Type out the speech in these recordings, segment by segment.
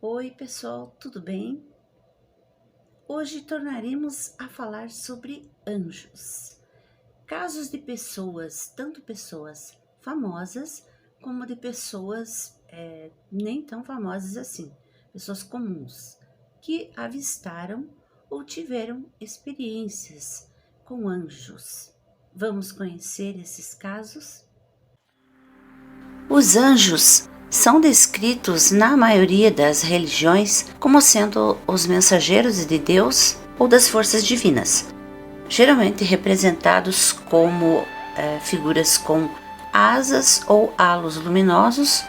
Oi, pessoal, tudo bem? Hoje tornaremos a falar sobre anjos. Casos de pessoas, tanto pessoas famosas como de pessoas nem tão famosas assim, pessoas comuns, que avistaram ou tiveram experiências com anjos. Vamos conhecer esses casos? Os anjos são descritos na maioria das religiões como sendo os mensageiros de Deus ou das forças divinas, geralmente representados como figuras com asas ou halos luminosos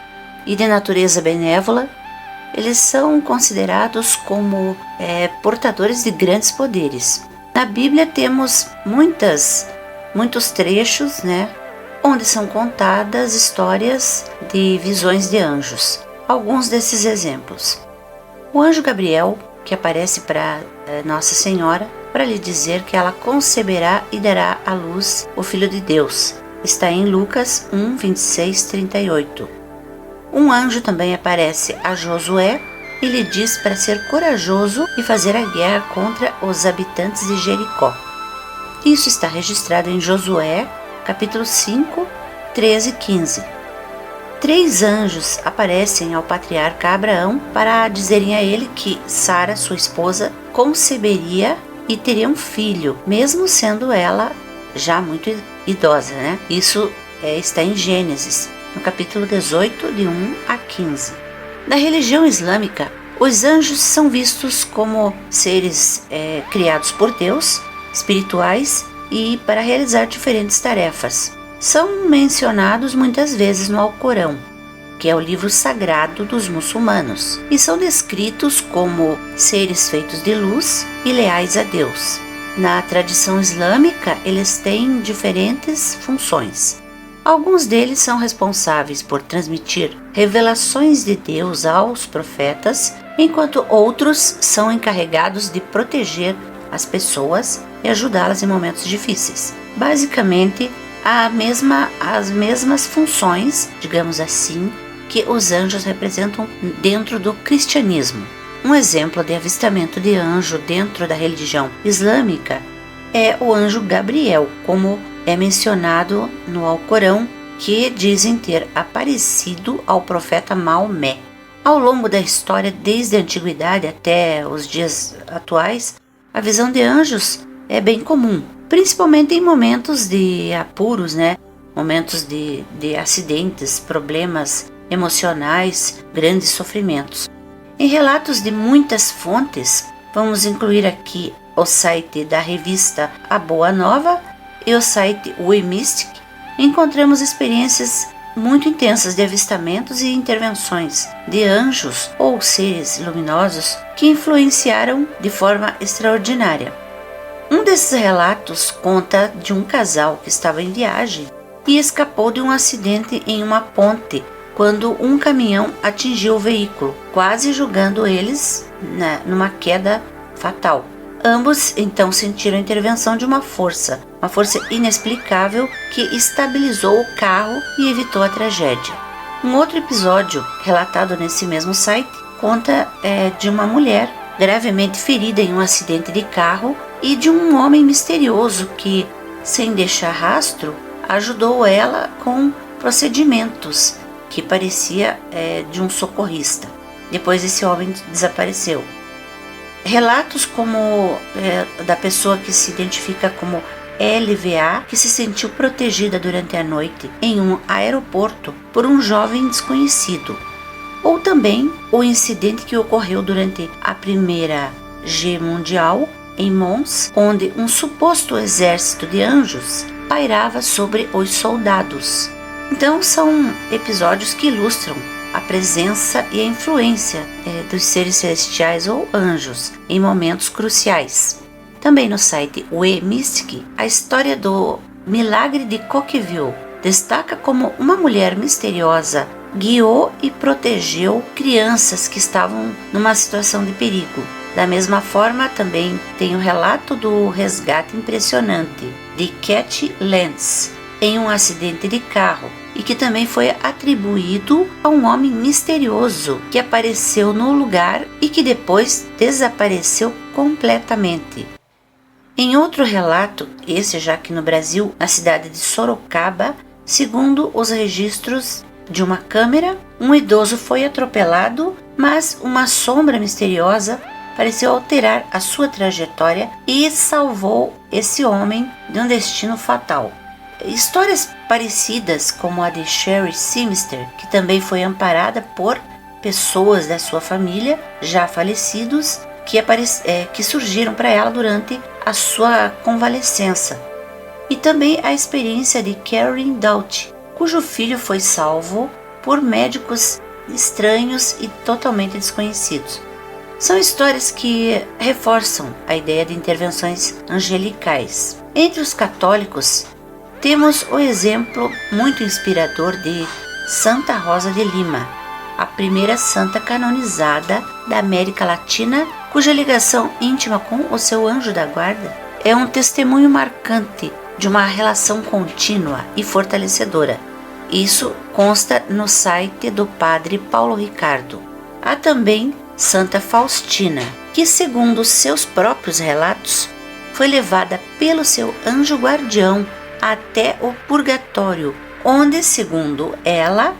e de natureza benévola. Eles são considerados como portadores de grandes poderes. Na Bíblia temos muitos trechos, onde são contadas histórias de visões de anjos. Alguns desses exemplos. O anjo Gabriel, que aparece para Nossa Senhora para lhe dizer que ela conceberá e dará à luz o Filho de Deus. Está em Lucas 1, 26, 38. Um anjo também aparece a Josué e lhe diz para ser corajoso e fazer a guerra contra os habitantes de Jericó. Isso está registrado em Josué, capítulo 5, 13 e 15. 3 anjos aparecem ao patriarca Abraão para dizerem a ele que Sara, sua esposa, conceberia e teria um filho, mesmo sendo ela já muito idosa, Isso está em Gênesis, no capítulo 18, de 1 a 15. Na religião islâmica, os anjos são vistos como seres criados por Deus, espirituais, e para realizar diferentes tarefas. São mencionados muitas vezes no Alcorão, que é o livro sagrado dos muçulmanos, e são descritos como seres feitos de luz e leais a Deus. Na tradição islâmica, eles têm diferentes funções. Alguns deles são responsáveis por transmitir revelações de Deus aos profetas, enquanto outros são encarregados de proteger as pessoas e ajudá-las em momentos difíceis. Basicamente, as mesmas funções, digamos assim, que os anjos representam dentro do cristianismo. Um exemplo de avistamento de anjo dentro da religião islâmica é o anjo Gabriel, como é mencionado no Alcorão, que dizem ter aparecido ao profeta Maomé. Ao longo da história, desde a antiguidade até os dias atuais, a visão de anjos é bem comum, principalmente em momentos de apuros, momentos de acidentes, problemas emocionais, grandes sofrimentos. Em relatos de muitas fontes, vamos incluir aqui o site da revista A Boa Nova e o site We Mystic. Encontramos experiências muito intensas de avistamentos e intervenções de anjos ou seres luminosos que influenciaram de forma extraordinária. Um desses relatos conta de um casal que estava em viagem e escapou de um acidente em uma ponte quando um caminhão atingiu o veículo, quase jogando eles numa queda fatal. Ambos então sentiram a intervenção de uma força inexplicável que estabilizou o carro e evitou a tragédia. Um outro episódio relatado nesse mesmo site conta de uma mulher gravemente ferida em um acidente de carro e de um homem misterioso que, sem deixar rastro, ajudou ela com procedimentos que parecia de um socorrista. Depois esse homem desapareceu. Relatos como da pessoa que se identifica como LVA, que se sentiu protegida durante a noite em um aeroporto por um jovem desconhecido. Ou também o incidente que ocorreu durante a Primeira Guerra Mundial em Mons, onde um suposto exército de anjos pairava sobre os soldados. Então são episódios que ilustram a presença e a influência dos seres celestiais ou anjos em momentos cruciais. Também no site We Mystic, a história do milagre de Coqueville destaca como uma mulher misteriosa guiou e protegeu crianças que estavam numa situação de perigo. Da mesma forma, também tem o relato do resgate impressionante de Cat Lentz em um acidente de carro, e que também foi atribuído a um homem misterioso que apareceu no lugar e que depois desapareceu completamente. Em outro relato, esse já aqui no Brasil, na cidade de Sorocaba, segundo os registros de uma câmera, um idoso foi atropelado, mas uma sombra misteriosa pareceu alterar a sua trajetória e salvou esse homem de um destino fatal. Histórias parecidas como a de Sherry Simister, que também foi amparada por pessoas da sua família, já falecidos, que surgiram para ela durante a sua convalescença. E também a experiência de Karen Doughty, cujo filho foi salvo por médicos estranhos e totalmente desconhecidos. São histórias que reforçam a ideia de intervenções angelicais. Entre os católicos, temos o exemplo muito inspirador de Santa Rosa de Lima, a primeira santa canonizada da América Latina, cuja ligação íntima com o seu anjo da guarda é um testemunho marcante de uma relação contínua e fortalecedora. Isso consta no site do padre Paulo Ricardo. Há também Santa Faustina, que, segundo seus próprios relatos, foi levada pelo seu anjo guardião até o purgatório, onde, segundo ela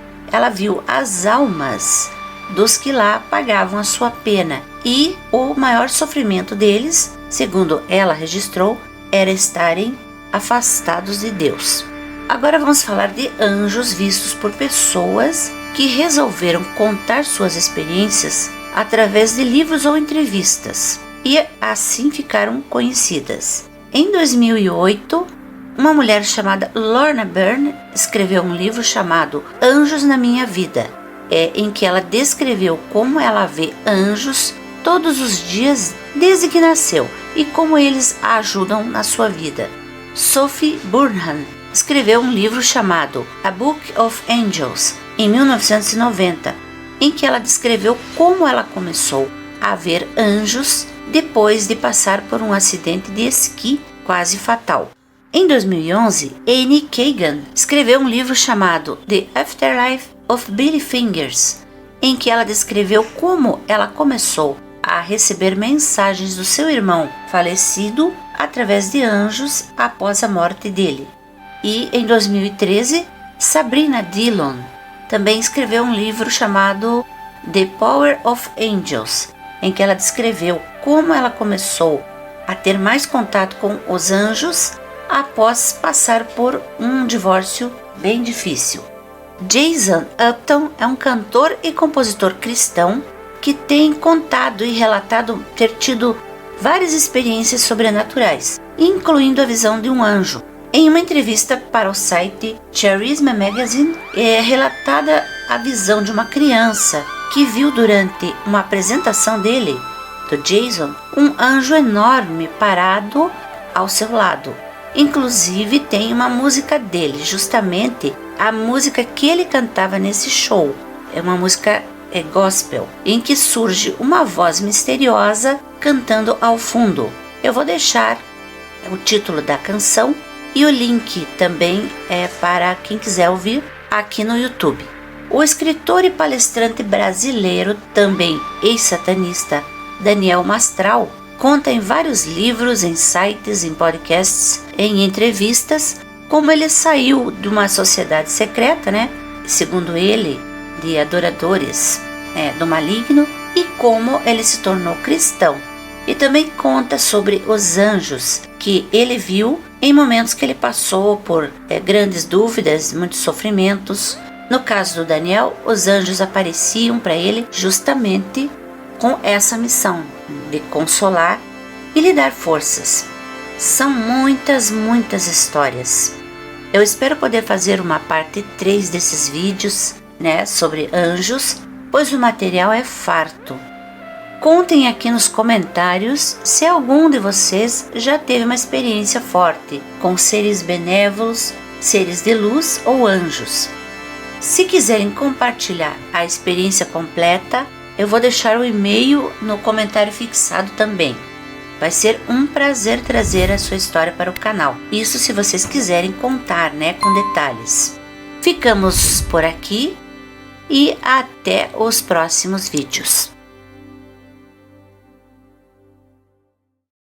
viu as almas dos que lá pagavam a sua pena, e o maior sofrimento deles, segundo ela registrou, era estarem afastados de Deus. Agora vamos falar de anjos vistos por pessoas que resolveram contar suas experiências através de livros ou entrevistas, e assim ficaram conhecidas. Em 2008, uma mulher chamada Lorna Byrne escreveu um livro chamado Anjos na Minha Vida, em que ela descreveu como ela vê anjos todos os dias desde que nasceu e como eles a ajudam na sua vida. Sophie Burnham escreveu um livro chamado A Book of Angels, em 1990, em que ela descreveu como ela começou a ver anjos depois de passar por um acidente de esqui quase fatal. Em 2011, Annie Kagan escreveu um livro chamado The Afterlife of Billy Fingers, em que ela descreveu como ela começou a receber mensagens do seu irmão falecido através de anjos após a morte dele. E em 2013, Sabrina Dillon também escreveu um livro chamado The Power of Angels, em que ela descreveu como ela começou a ter mais contato com os anjos após passar por um divórcio bem difícil. Jason Upton é um cantor e compositor cristão que tem contado e relatado ter tido várias experiências sobrenaturais, incluindo a visão de um anjo. Em uma entrevista para o site Charisma Magazine, é relatada a visão de uma criança que viu durante uma apresentação dele, do Jason, um anjo enorme parado ao seu lado. Inclusive tem uma música dele, justamente a música que ele cantava nesse show. É uma música gospel, em que surge uma voz misteriosa cantando ao fundo. Eu vou deixar o título da canção e o link também para quem quiser ouvir aqui no YouTube. O escritor e palestrante brasileiro, também ex-satanista, Daniel Mastral, conta em vários livros, em sites, em podcasts, em entrevistas, como ele saiu de uma sociedade secreta, segundo ele, de adoradores do maligno, e como ele se tornou cristão. E também conta sobre os anjos que ele viu em momentos que ele passou por grandes dúvidas, muitos sofrimentos. No caso do Daniel, os anjos apareciam para ele justamente com essa missão de consolar e lhe dar forças. São muitas histórias. Eu espero poder fazer uma parte 3 desses vídeos, sobre anjos, pois o material é farto. Contem aqui nos comentários se algum de vocês já teve uma experiência forte com seres benévolos, seres de luz ou anjos. Se quiserem compartilhar a experiência completa, eu vou deixar o e-mail no comentário fixado também. Vai ser um prazer trazer a sua história para o canal. Isso se vocês quiserem contar, com detalhes. Ficamos por aqui e até os próximos vídeos.